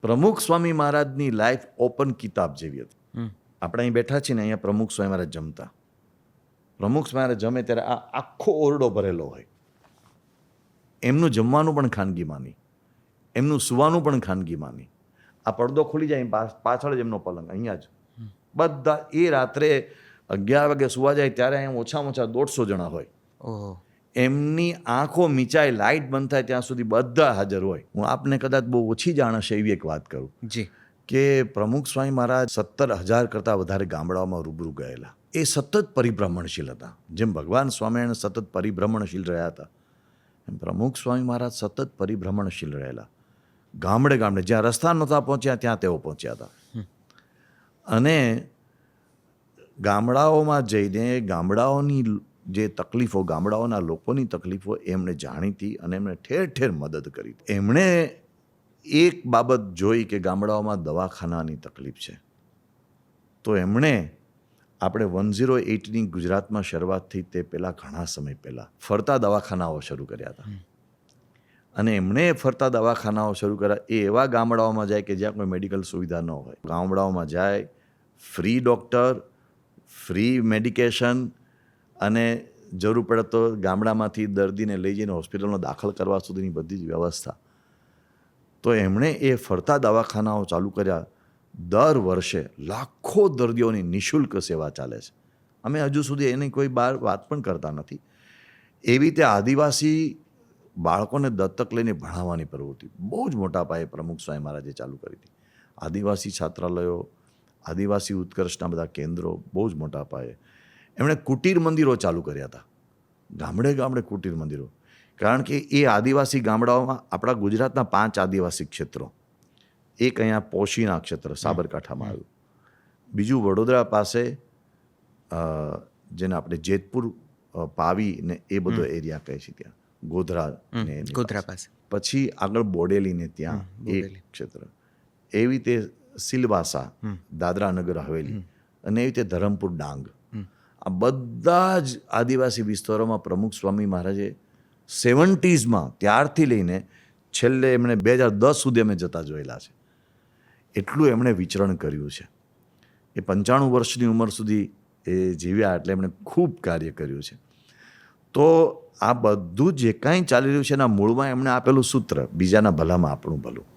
પ્રમુખ સ્વામી મહારાજની life open કિતાબ જેવી હતી. આપણે અહીં બેઠા છીએ ને, અહીંયા પ્રમુખ સ્વામી મહારાજ જમતા. પ્રમુખ સ્વામી મહારાજ જમે ત્યારે આ આખો ઓરડો ભરેલો હોય. એમનું જમવાનું પણ ખાનગીમાં નહીં, એમનું સુવાનું પણ ખાનગીમાં નહીં. આ પડદો ખુલી જાય પાછળ જ એમનો પલંગ, અહીંયા જ બધા. એ રાત્રે 11 વાગે સુવા જાય ત્યારે અહીંયા ઓછામાં ઓછા 150 જણા હોય. એમની આંખો મીચાય, લાઇટ બંધ થાય ત્યાં સુધી બધા હાજર હોય. હું આપને કદાચ બહુ ઓછી જાણ હશે એવી એક વાત કરું જી કે પ્રમુખ સ્વામી મહારાજ 17,000 કરતાં વધારે ગામડાઓમાં રૂબરૂ ગયેલા. એ સતત પરિભ્રમણશીલ હતા. જેમ ભગવાન સ્વામિનારાયણ સતત પરિભ્રમણશીલ રહ્યા હતા, એમ પ્રમુખ સ્વામી મહારાજ સતત પરિભ્રમણશીલ રહેલા. ગામડે ગામડે જ્યાં રસ્તા નહોતા પહોંચ્યા ત્યાં તેઓ પહોંચ્યા હતા. અને ગામડાઓમાં જઈને ગામડાઓની જે તકલીફો, ગામડાઓના લોકોની તકલીફો એમણે જાણી હતી અને એમણે ઠેર ઠેર મદદ કરી. એમણે એક બાબત જોઈ કે ગામડાઓમાં દવાખાનાની તકલીફ છે, તો એમણે આપણે 108ની ગુજરાતમાં શરૂઆત થઈ તે પહેલાં ઘણા સમય પહેલાં ફરતા દવાખાનાઓ શરૂ કર્યા હતા. અને એમણે ફરતા દવાખાનાઓ શરૂ કર્યા. એ એવા ગામડાઓમાં જાય કે જ્યાં કોઈ મેડિકલ સુવિધા ન હોય. ગામડાઓમાં જાય, ફ્રી ડૉક્ટર, ફ્રી મેડિકેશન, અને જરૂર પડે તો ગામડામાંથી દર્દીને લઈ જઈને હોસ્પિટલમાં દાખલ કરવા સુધીની બધી જ વ્યવસ્થા. તો એમણે એ ફરતા દવાખાનાઓ ચાલુ કર્યા. દર વર્ષે લાખો દર્દીઓની નિઃશુલ્ક સેવા ચાલે છે. અમે હજુ સુધી એની કોઈ બહાર વાત પણ કરતા નથી. એવી રીતે આદિવાસી બાળકોને દત્તક લઈને ભણાવવાની પ્રવૃત્તિ બહુ જ મોટા પાયે પ્રમુખ સ્વામી મહારાજે ચાલુ કરી હતી. આદિવાસી છાત્રાલયો, આદિવાસી ઉત્કર્ષના બધા કેન્દ્રો બહુ જ મોટા પાયે. એમણે કુટીર મંદિરો ચાલુ કર્યા હતા, ગામડે ગામડે કુટીર મંદિરો. કારણ કે એ આદિવાસી ગામડાઓમાં આપણા ગુજરાતના 5 આદિવાસી ક્ષેત્રો, એક અહીંયા પોશીના ક્ષેત્ર સાબરકાંઠામાં આવ્યું, બીજું વડોદરા પાસે જેને આપણે જેતપુર, પાવી ને એ બધો એરિયા કહે છે ત્યાં, ગોધરા પાસે, પછી આગળ બોડેલીને ત્યાં એક ક્ષેત્ર, એવી રીતે સિલવાસા, દાદરા નગર હવેલી, અને એવી રીતે ધરમપુર, ડાંગ. આ બધા જ આદિવાસી વિસ્તારોમાં પ્રમુખ સ્વામી મહારાજે 70s ત્યારથી લઈને છેલ્લે એમણે 2010 સુધી અમે જતા જોયેલા છે. એટલું એમણે વિચરણ કર્યું છે. એ 95 વર્ષની ઉંમર સુધી એ જીવ્યા, એટલે એમણે ખૂબ કાર્ય કર્યું છે. તો આ બધું જે કાંઈ ચાલી રહ્યું છે એના મૂળમાં એમણે આપેલું સૂત્ર, બીજાના ભલામાં આપણું ભલું.